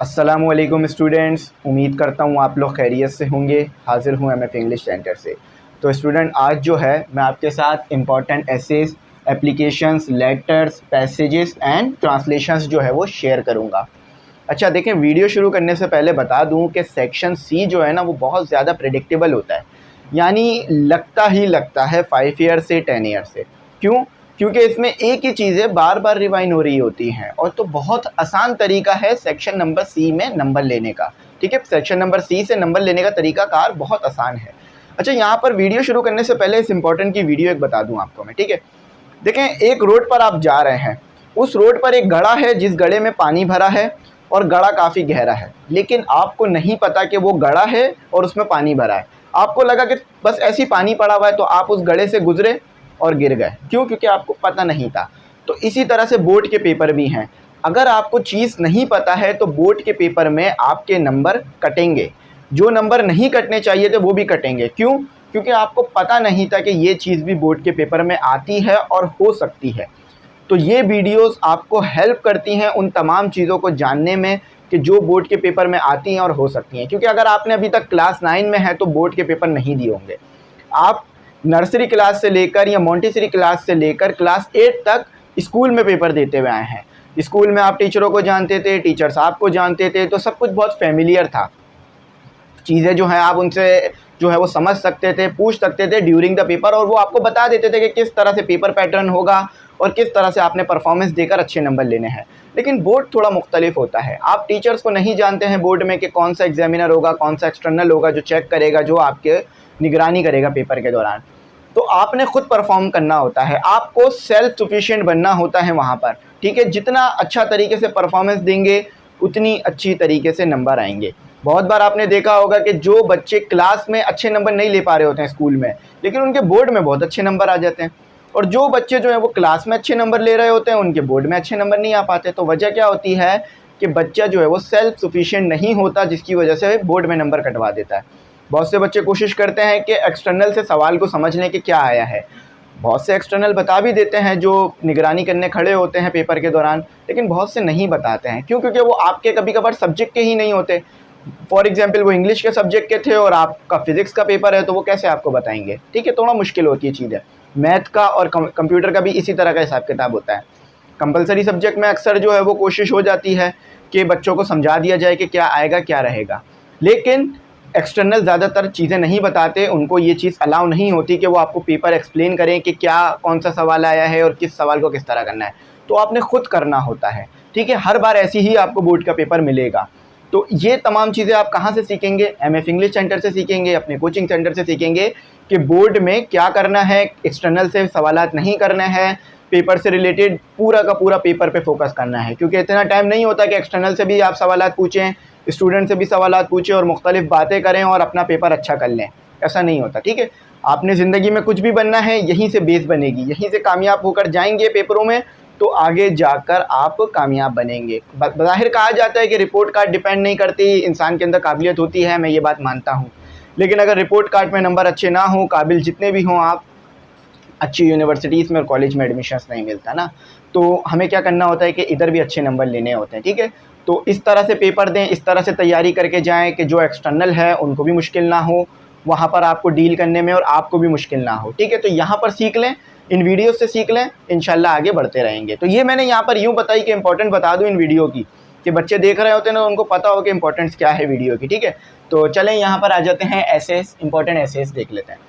अस्सलामुअलैकुम स्टूडेंट्स, उम्मीद करता हूँ आप लोग खैरियत से होंगे। हाज़िर हूँ एमएफ इंग्लिश सेंटर से। तो स्टूडेंट, आज जो है मैं आपके साथ important essays, applications, letters, passages and translations जो है वो शेयर करूँगा। अच्छा देखें, वीडियो शुरू करने से पहले बता दूँ कि सेक्शन सी जो है ना वो बहुत ज़्यादा प्रेडिक्टेबल होता है, यानी लगता है 5 ईयर से 10 ईयर से। क्यों? क्योंकि इसमें एक ही चीज़ें बार बार रिवाइंड हो रही होती हैं, और तो बहुत आसान तरीका है सेक्शन नंबर सी में नंबर लेने का। ठीक है, सेक्शन नंबर सी से नंबर लेने का तरीका कार बहुत आसान है। अच्छा, यहाँ पर वीडियो शुरू करने से पहले इस इंपॉर्टेंट की वीडियो एक बता दूँ आपको मैं। ठीक है, देखें, एक रोड पर आप जा रहे हैं, उस रोड पर एक गड्ढा है जिस गड्ढे में पानी भरा है, और गड्ढा काफ़ी गहरा है, लेकिन आपको नहीं पता कि वो गड्ढा है और उसमें पानी भरा है। आपको लगा कि बस ऐसे ही पानी पड़ा हुआ है, तो आप उस गड्ढे से गुजरे और गिर गए। क्यों? क्योंकि आपको पता नहीं था। तो इसी तरह से बोर्ड के पेपर भी हैं। अगर आपको चीज़ नहीं पता है तो बोर्ड के पेपर में आपके नंबर कटेंगे। जो नंबर नहीं कटने चाहिए थे वो भी कटेंगे। क्यों? क्योंकि आपको पता नहीं था कि ये चीज़ भी बोर्ड के पेपर में आती है और हो सकती है। तो ये वीडियोस आपको हेल्प करती हैं उन तमाम चीज़ों को जानने में कि जो बोर्ड के पेपर में आती हैं और हो सकती हैं। क्योंकि अगर आपने अभी तक क्लास 9 में है तो बोर्ड के पेपर नहीं दिए होंगे। आप नर्सरी क्लास से लेकर या मॉन्टेसरी क्लास से लेकर क्लास 8 तक स्कूल में पेपर देते हुए आए हैं। स्कूल में आप टीचरों को जानते थे, टीचर्स आपको जानते थे, तो सब कुछ बहुत फेमिलियर था। चीज़ें जो हैं आप उनसे जो है वो समझ सकते थे, पूछ सकते थे ड्यूरिंग द पेपर, और वो आपको बता देते थे कि किस तरह से पेपर पैटर्न होगा और किस तरह से आपने परफॉर्मेंस देकर अच्छे नंबर लेने हैं। लेकिन बोर्ड थोड़ा मुख्तलिफ होता है। आप टीचर्स को नहीं जानते हैं बोर्ड में कि कौन सा एग्जामिनर होगा, कौन सा एक्सटर्नल होगा जो चेक करेगा, जो आपके निगरानी करेगा पेपर के दौरान। तो आपने खुद परफॉर्म करना होता है, आपको सेल्फ सफिशिएंट बनना होता है वहाँ पर। ठीक है, जितना अच्छा तरीके से परफॉर्मेंस देंगे उतनी अच्छी तरीके से नंबर आएंगे। बहुत बार आपने देखा होगा कि जो बच्चे क्लास में अच्छे नंबर नहीं ले पा रहे होते हैं स्कूल में, लेकिन उनके बोर्ड में बहुत अच्छे नंबर आ जाते हैं। और जो बच्चे जो हैं वो क्लास में अच्छे नंबर ले रहे होते हैं, उनके बोर्ड में अच्छे नंबर नहीं आ पाते। तो वजह क्या होती है कि बच्चा जो है वो सेल्फ सफिशिएंट नहीं होता, जिसकी वजह से बोर्ड में नंबर कटवा देता है। बहुत से बच्चे कोशिश करते हैं कि एक्सटर्नल से सवाल को समझ लें कि क्या आया है। बहुत से एक्सटर्नल बता भी देते हैं जो निगरानी करने खड़े होते हैं पेपर के दौरान, लेकिन बहुत से नहीं बताते हैं। क्यों? क्योंकि वो आपके कभी कभार सब्जेक्ट के ही नहीं होते। फॉर एग्जाम्पल वो इंग्लिश के सब्जेक्ट के थे और आपका फिजिक्स का पेपर है, तो वो कैसे आपको बताएंगे? ठीक है, थोड़ा मुश्किल होती है चीज़ है। मैथ का और कंप्यूटर का भी इसी तरह का हिसाब किताब होता है। कंपलसरी सब्जेक्ट में अक्सर जो है वो कोशिश हो जाती है कि बच्चों को समझा दिया जाए कि क्या आएगा क्या रहेगा, लेकिन एक्सटर्नल ज़्यादातर चीज़ें नहीं बताते। उनको ये चीज़ अलाउ नहीं होती कि वो आपको पेपर एक्सप्लेन करें कि क्या कौन सा सवाल आया है और किस सवाल को किस तरह करना है। तो आपने खुद करना होता है। ठीक है, हर बार ऐसी ही आपको बोर्ड का पेपर मिलेगा। तो ये तमाम चीज़ें आप कहाँ से सीखेंगे? एमएफ इंग्लिश सेंटर से सीखेंगे, अपने कोचिंग सेंटर से सीखेंगे कि बोर्ड में क्या करना है, एक्सटर्नल से सवालात नहीं करने हैं, पेपर से रिलेटेड पूरा का पूरा पेपर पे फोकस करना है। क्योंकि इतना टाइम नहीं होता कि एक्सटर्नल से भी आप सवालात पूछें, स्टूडेंट से भी सवालात पूछें और मुख्तलिफ बातें करें और अपना पेपर अच्छा कर लें। ऐसा नहीं होता। ठीक है, आपने ज़िंदगी में कुछ भी बनना है, यहीं से बेस बनेगी, यहीं से कामयाब होकर जाएंगे पेपरों में, तो आगे जाकर आप कामयाब बनेंगे। ज़ाहिर कहा जाता है कि रिपोर्ट कार्ड डिपेंड नहीं करती, इंसान के अंदर काबिलियत होती है, मैं ये बात मानता हूँ। लेकिन अगर रिपोर्ट कार्ड में नंबर अच्छे ना हों, काबिल जितने भी हों आप, अच्छी यूनिवर्सिटीज़ में और कॉलेज में एडमिशन्स नहीं मिलता ना। तो हमें क्या करना होता है कि इधर भी अच्छे नंबर लेने होते हैं। ठीक है, तो इस तरह से पेपर दें, इस तरह से तैयारी करके जाएं कि जो एक्सटर्नल है उनको भी मुश्किल ना हो वहाँ पर आपको डील करने में, और आपको भी मुश्किल ना हो। ठीक है, तो यहाँ पर सीख लें, इन वीडियो से सीख लें, इंशाल्लाह आगे बढ़ते रहेंगे। तो ये मैंने यहाँ पर यूँ बताई कि इंपॉर्टेंट बता दूँ इन वीडियो की, कि बच्चे देख रहे होते हैं ना, उनको पता हो कि इंपॉर्टेंस क्या है वीडियो की। ठीक है, तो चलें यहाँ पर आ जाते हैं, एसेस, इंपॉर्टेंट एसेस देख लेते हैं।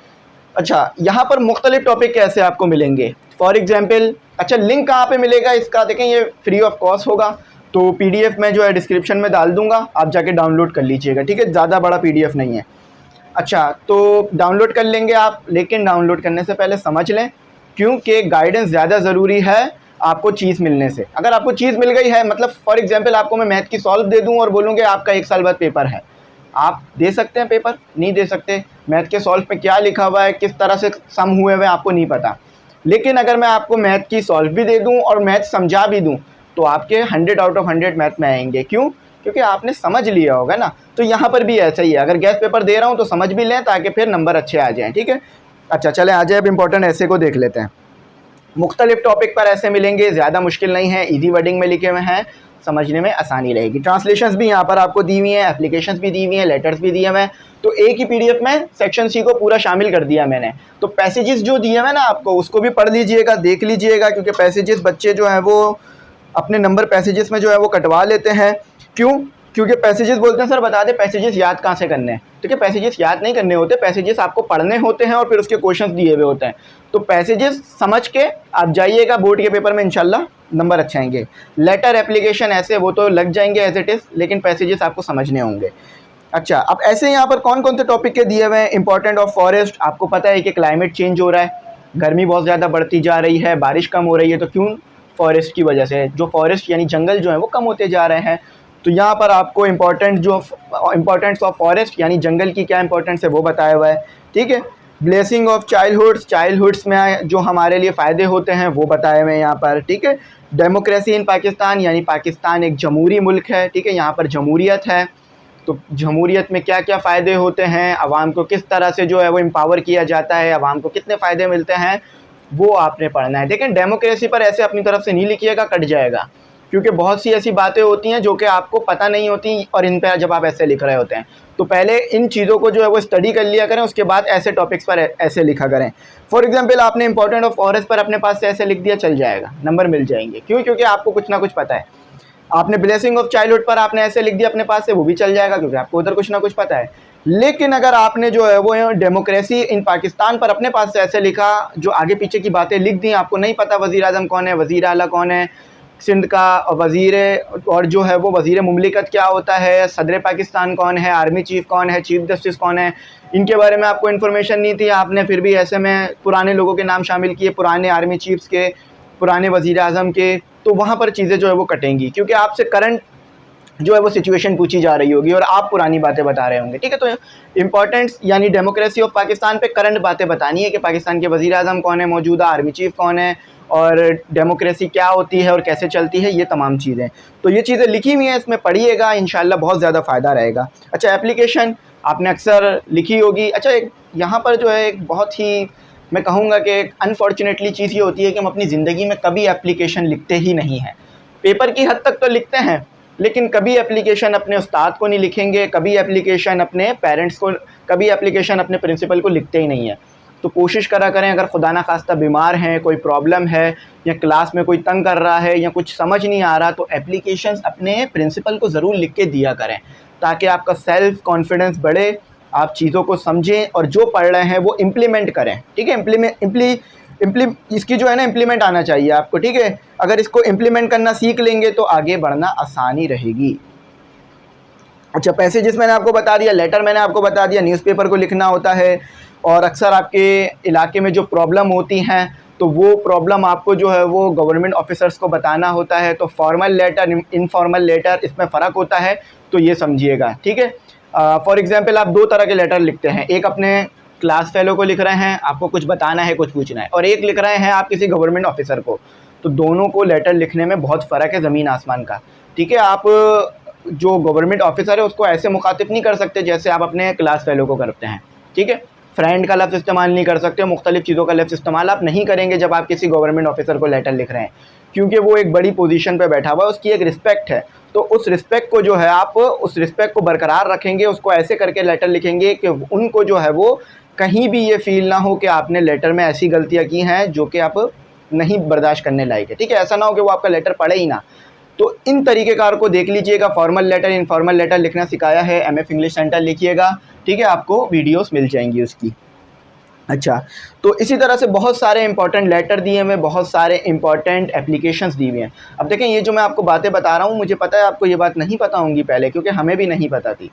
अच्छा, यहाँ पर मुख्तलिफ टॉपिक कैसे आपको मिलेंगे। फॉर एग्जाम्पल, अच्छा लिंक कहाँ पे मिलेगा इसका? देखें, ये फ्री ऑफ कॉस्ट होगा, तो पीडीएफ में जो है डिस्क्रिप्शन में डाल दूंगा, आप जाके डाउनलोड कर लीजिएगा। ठीक है, ज़्यादा बड़ा पीडीएफ नहीं है। अच्छा, तो डाउनलोड कर लेंगे आप, लेकिन डाउनलोड करने से पहले समझ लें, क्योंकि गाइडेंस ज़्यादा ज़रूरी है आपको चीज़ मिलने से। अगर आपको चीज़ मिल गई है, मतलब फॉर एग्जाम्पल आपको मैं मैथ की सॉल्व दे दूँ और बोलूँ कि आपका 1 साल बाद पेपर है, आप दे सकते हैं पेपर? नहीं दे सकते। मैथ के सॉल्व में क्या लिखा हुआ है, किस तरह से सम हुए हुए आपको नहीं पता। लेकिन अगर मैं आपको मैथ की सॉल्व भी दे दूं और मैथ समझा भी दूं, तो आपके 100 आउट ऑफ 100 मैथ में आएंगे। क्यों? क्योंकि आपने समझ लिया होगा ना। तो यहाँ पर भी ऐसा ही है, अगर गैस पेपर दे रहा हूँ तो समझ भी लें ताकि फिर नंबर अच्छे आ जाएँ। ठीक है, अच्छा चले आ जाए, अब इंपॉर्टेंट ऐसे को देख लेते हैं। मुख्तलिफ टॉपिक पर ऐसे मिलेंगे, ज़्यादा मुश्किल नहीं है, ईजी वर्डिंग में लिखे हुए हैं, समझने में आसानी रहेगी। ट्रांसलेशंस भी यहाँ पर आपको दी हुई हैं, एप्लीकेशंस भी दी हुई हैं, लेटर्स भी दिए हुए हैं। तो एक ही पीडीएफ में सेक्शन सी को पूरा शामिल कर दिया मैंने। तो पैसेजेस जो दिए हुए ना आपको, उसको भी पढ़ लीजिएगा, देख लीजिएगा, क्योंकि पैसेजेस बच्चे जो है वो अपने नंबर पैसेजेस में जो है वो कटवा लेते हैं। क्यों? क्योंकि पैसेजेस बोलते हैं सर बता दे पैसेजेस याद कहाँ से करने हैं। ठीक है, पैसेजेस याद नहीं करने होते, पैसेजेस आपको पढ़ने होते हैं और फिर उसके क्वेश्चंस दिए हुए होते हैं। तो पैसेजेस समझ के आप जाइएगा, बोर्ड के पेपर में इंशाल्लाह नंबर अच्छे आएंगे। लेटर एप्लीकेशन ऐसे वो तो लग जाएंगे एज इट इज़, लेकिन पैसेजेस आपको समझने होंगे। अच्छा, अब ऐसे यहाँ पर कौन कौन से टॉपिक के दिए हुए हैं? इंपॉर्टेंट ऑफ फॉरेस्ट, आपको पता है कि क्लाइमेट चेंज हो रहा है, गर्मी बहुत ज़्यादा बढ़ती जा रही है, बारिश कम हो रही है। तो क्यों? फॉरेस्ट की वजह से। जो फॉरेस्ट यानी जंगल जो है वो कम होते जा रहे हैं। तो यहाँ पर आपको इम्पोर्टेंस ऑफ फॉरेस्ट यानी जंगल की क्या इंपॉर्टेंस है वो बताया हुआ है। ठीक है, ब्लेसिंग ऑफ चाइल्डहुड्स में जो हमारे लिए फ़ायदे होते हैं वो बताए हुए हैं यहाँ पर। ठीक है, डेमोक्रेसी इन पाकिस्तान यानी पाकिस्तान एक जमहूरी मुल्क है। ठीक है, यहाँ पर जमहूरियत है, तो जमहूरियत में क्या क्या फ़ायदे होते हैं, आवाम को किस तरह से जो है वो एम्पावर किया जाता है, आवाम को कितने फ़ायदे मिलते हैं, वो आपने पढ़ना है। लेकिन डेमोक्रेसी पर ऐसे अपनी तरफ से नहीं लिखिएगा, कट जाएगा, क्योंकि बहुत सी ऐसी बातें होती हैं जो कि आपको पता नहीं होती, और इन पर जब आप ऐसे लिख रहे होते हैं तो पहले इन चीज़ों को जो है वो स्टडी कर लिया करें, उसके बाद ऐसे टॉपिक्स पर ऐसे लिखा करें। फॉर एग्जांपल आपने इंपॉर्टेंट ऑफ फॉरेस्ट पर अपने पास से ऐसे लिख दिया, चल जाएगा, नंबर मिल जाएंगे। क्यों? क्योंकि आपको कुछ ना कुछ पता है। आपने ब्लेसिंग ऑफ चाइल्डहुड पर आपने ऐसे लिख दिया अपने पास से, वो भी चल जाएगा, क्योंकि आपको उधर कुछ ना कुछ पता है। लेकिन अगर आपने जो है वो डेमोक्रेसी इन पाकिस्तान पर अपने पास से ऐसे लिखा, जो आगे पीछे की बातें लिख दी, आपको नहीं पता वज़ीर आज़म कौन है, वज़ीर आला कौन है, सिंध का वज़ीर, और जो है वो वज़ीर मुमलिकत क्या होता है, सदर पाकिस्तान कौन है, आर्मी चीफ़ कौन है, चीफ़ जस्टिस कौन है, इनके बारे में आपको इन्फॉर्मेशन नहीं थी। आपने फिर भी ऐसे में पुराने लोगों के नाम शामिल किए, पुराने आर्मी चीफ्स के, पुराने वज़ीर आज़म के। तो वहाँ पर चीज़ें जो है वो कटेंगी, क्योंकि आपसे करंट जो है वो सिचुएशन पूछी जा रही होगी और आप पुरानी बातें बता रहे होंगे। ठीक है, तो इंपॉर्टेंस यानी डेमोक्रेसी ऑफ पाकिस्तान पे करंट बातें बतानी है कि पाकिस्तान के वज़ीर आज़म कौन है, मौजूदा आर्मी चीफ़ कौन है, और डेमोक्रेसी क्या होती है और कैसे चलती है, ये तमाम चीज़ें। तो ये चीज़ें लिखी हुई हैं, इसमें पढ़िएगा, इंशाल्लाह बहुत ज़्यादा फ़ायदा रहेगा। अच्छा, एप्लीकेशन आपने अक्सर लिखी होगी। अच्छा, एक यहाँ पर जो है एक बहुत ही मैं कहूँगा कि एक अनफॉर्चुनेटली चीज़ ये होती है कि हम अपनी ज़िंदगी में कभी एप्लीकेशन लिखते ही नहीं हैं। पेपर की हद तक तो लिखते हैं, लेकिन कभी एप्लीकेशन अपने उस्ताद को नहीं लिखेंगे, कभी एप्लीकेशन अपने पेरेंट्स को, कभी एप्लीकेशन अपने प्रिंसिपल को लिखते ही नहीं है। तो कोशिश करा करें, अगर खुदा ना खास्ता बीमार हैं, कोई प्रॉब्लम है, या क्लास में कोई तंग कर रहा है, या कुछ समझ नहीं आ रहा, तो एप्लीकेशंस अपने प्रिंसिपल को ज़रूर लिख के दिया करें, ताकि आपका सेल्फ़ कॉन्फिडेंस बढ़े, आप चीज़ों को समझें और जो पढ़ रहे हैं वो इम्प्लीमेंट करें। ठीक है, इसकी जो है ना इम्प्लीमेंट आना चाहिए आपको। ठीक है, अगर इसको इम्प्लीमेंट करना सीख लेंगे तो आगे बढ़ना आसानी रहेगी। अच्छा, पैसेजेस मैंने आपको बता दिया, लेटर मैंने आपको बता दिया, न्यूज़पेपर को लिखना होता है, और अक्सर आपके इलाके में जो प्रॉब्लम होती हैं तो वो प्रॉब्लम आपको जो है वो गवर्नमेंट ऑफिसर्स को बताना होता है। तो फॉर्मल लेटर, इनफॉर्मल लेटर, इसमें फ़र्क होता है, तो ये समझिएगा। ठीक है, फॉर एग्जांपल आप दो तरह के लेटर लिखते हैं, एक अपने क्लास फेलो को लिख रहे हैं, आपको कुछ बताना है, कुछ पूछना है, और एक लिख रहे हैं आप किसी गवर्नमेंट ऑफिसर को। तो दोनों को लेटर लिखने में बहुत फ़र्क है, ज़मीन आसमान का। ठीक है, आप जो गवर्नमेंट ऑफिसर है उसको ऐसे मुखातिब नहीं कर सकते जैसे आप अपने क्लास फेलो को करते हैं। ठीक है, फ्रेंड का लफ्ज़ इस्तेमाल नहीं कर सकते, मुख्तलिफ़ चीज़ों का लफ्ज़ इस्तेमाल आप नहीं करेंगे जब आप किसी गवर्नमेंट ऑफिसर को लेटर लिख रहे हैं, क्योंकि वो एक बड़ी पोजीशन पे बैठा हुआ है, उसकी एक रिस्पेक्ट है। तो उस रिस्पेक्ट को जो है आप उस रिस्पेक्ट को बरकरार रखेंगे, उसको ऐसे करके लेटर लिखेंगे कि उनको जो है वो कहीं भी ये फ़ील ना हो कि आपने लेटर में ऐसी गलतियाँ की हैं जो कि आप नहीं बर्दाश्त करने लायक है। ठीक है, ऐसा ना हो कि वो आपका लेटर पढ़े ही ना। तो इन तरीक़ेकार को देख लीजिएगा। फॉर्मल लेटर, इनफॉर्मल लेटर लिखना सिखाया है, MF इंग्लिश सेंटर लिखिएगा। ठीक है, आपको वीडियोस मिल जाएंगी उसकी। अच्छा, तो इसी तरह से बहुत सारे इंपॉर्टेंट लेटर दिए हुए, बहुत सारे इंपॉर्टेंट एप्लीकेशंस दी हुई हैं। अब देखें, ये जो मैं आपको बातें बता रहा हूँ, मुझे पता है आपको ये बात नहीं पता होंगी पहले, क्योंकि हमें भी नहीं पता थी।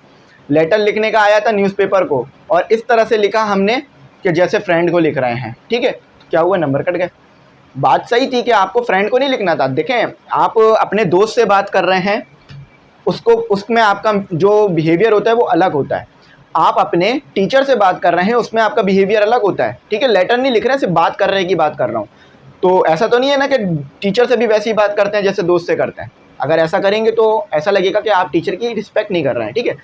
लेटर लिखने का आया था न्यूज़पेपर को, और इस तरह से लिखा हमने कि जैसे फ्रेंड को लिख रहे हैं। ठीक है, तो क्या हुआ, नंबर कट गए। बात सही थी कि आपको फ्रेंड को नहीं लिखना था। देखें, आप अपने दोस्त से बात कर रहे हैं, उसमें आपका जो बिहेवियर होता है वो अलग होता है। आप अपने टीचर से बात कर रहे हैं, उसमें आपका बिहेवियर अलग होता है। ठीक है, लेटर नहीं लिख रहे हैं, सिर्फ बात कर रहे हैं कि बात कर रहा हूँ। तो ऐसा तो नहीं है ना कि टीचर से भी वैसी ही बात करते हैं जैसे दोस्त से करते हैं। अगर ऐसा करेंगे तो ऐसा लगेगा कि आप टीचर की रिस्पेक्ट नहीं कर रहे हैं। ठीक है,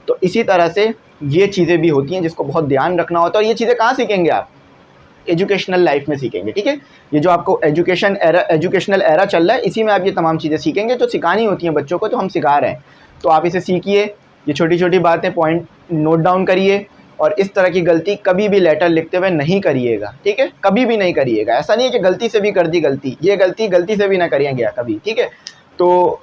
तो इसी तरह से ये चीज़ें भी होती हैं जिसको बहुत ध्यान रखना होता है। और ये चीज़ें कहाँ सीखेंगे आप? एजुकेशनल लाइफ में सीखेंगे, ठीक है। ये जो आपको एजुकेशनल एरा चल रहा है, इसी में आप ये तमाम चीज़ें सीखेंगे जो सिखानी होती हैं बच्चों को, तो हम सिखा रहे हैं। तो आप इसे सीखिए, ये छोटी छोटी बातें पॉइंट नोट डाउन करिए, और इस तरह की गलती कभी भी लेटर लिखते हुए नहीं करिएगा, ठीक है, कभी भी नहीं करिएगा। ऐसा नहीं है कि गलती से भी कर दी गलती, ये गलती से भी ना करिएगा कभी, ठीक है। तो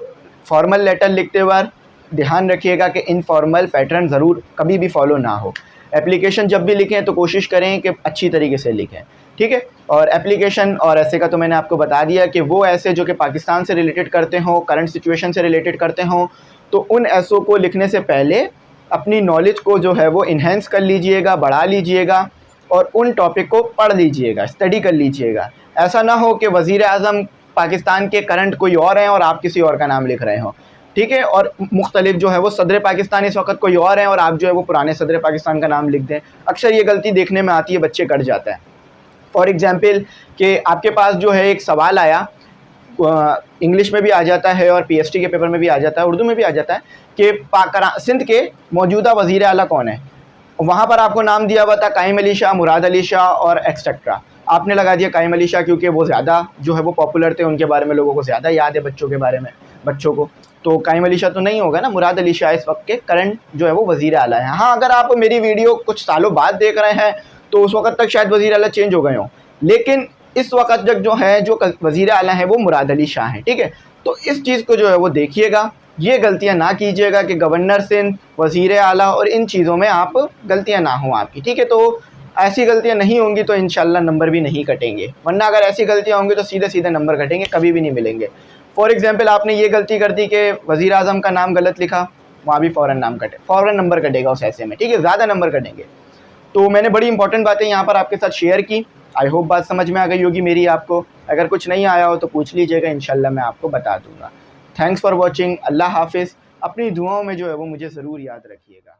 फॉर्मल लेटर लिखते वक्त ध्यान रखिएगा कि इनफॉर्मल पैटर्न ज़रूर कभी भी फॉलो ना हो। एप्लीकेशन जब भी लिखें तो कोशिश करें कि अच्छी तरीके से लिखें, ठीक है। और एप्लीकेशन और ऐसे का तो मैंने आपको बता दिया कि वो ऐसे जो कि पाकिस्तान से रिलेटेड करते हों, करंट सिचुएशन से रिलेटेड करते हों, तो उन ऐसों को लिखने से पहले अपनी नॉलेज को जो है वो इन्हेंस कर लीजिएगा, बढ़ा लीजिएगा, और उन टॉपिक को पढ़ लीजिएगा, स्टडी कर लीजिएगा। ऐसा ना हो कि वज़ीर आज़म पाकिस्तान के करंट कोई और हैं और आप किसी और का नाम लिख रहे हो, ठीक है। और मुख्तलिफ जो है वो सदर पाकिस्तान इस वक्त कोई और हैं और आप जो है वो पुराने सदर पाकिस्तान का नाम लिख दें। अक्सर ये गलती देखने में आती है, बच्चे कर जाता है। फॉर एग्ज़ाम्पल कि आपके पास जो है एक सवाल आया, इंग्लिश में भी आ जाता है और पीएचडी के पेपर में भी आ जाता है, उर्दू में भी आ जाता है कि सिंध के मौजूदा वज़ीर आला कौन है। वहाँ पर आपको नाम दिया हुआ था कायम अली शाह, मुराद अली शाह और एक्सेट्रा। आपने लगा दिया कायम अली शाह क्योंकि वो ज़्यादा जो है वो पॉपुलर थे, उनके बारे में लोगों को ज़्यादा याद है, बच्चों के बारे में, बच्चों को। तो कायम अली शाह तो नहीं होगा ना, मुराद अली शाह इस वक्त के करंट जो है वो वज़ीर आला है। हाँ, अगर आप मेरी वीडियो कुछ सालों बाद देख रहे हैं तो उस वक्त तक शायद वज़ीर आला चेंज हो गए हों, लेकिन इस वक्त तक जो है जो वज़ीर आला है वो मुराद अली शाह हैं, ठीक है। तो इस चीज़ को जो है वो देखिएगा, ये गलतियां ना कीजिएगा कि गवर्नर सिंध, वज़ीर आला और इन चीज़ों में आप गलतियां ना हों आपकी, ठीक है। तो ऐसी गलतियां नहीं होंगी तो इंशाल्लाह नंबर भी नहीं कटेंगे, वरना अगर ऐसी गलतियां होंगी तो सीधे सीधे नंबर कटेंगे, कभी भी नहीं मिलेंगे। फॉर एग्जांपल आपने ये गलती कर दी कि वज़ीर आज़म का नाम गलत लिखा, वहाँ भी फ़ौरन नंबर कटेगा उस ऐसे में, ठीक है, ज़्यादा नंबर कटेंगे। तो मैंने बड़ी इंपॉर्टेंट बातें यहाँ पर आपके साथ शेयर की। आई होप बात समझ में आ गई होगी मेरी आपको। अगर कुछ नहीं आया हो तो पूछ लीजिएगा, इंशाल्लाह मैं आपको बता दूँगा। Thanks for watching. अल्लाह हाफिज़। अपनी दुआओं में जो है वो मुझे ज़रूर याद रखिएगा।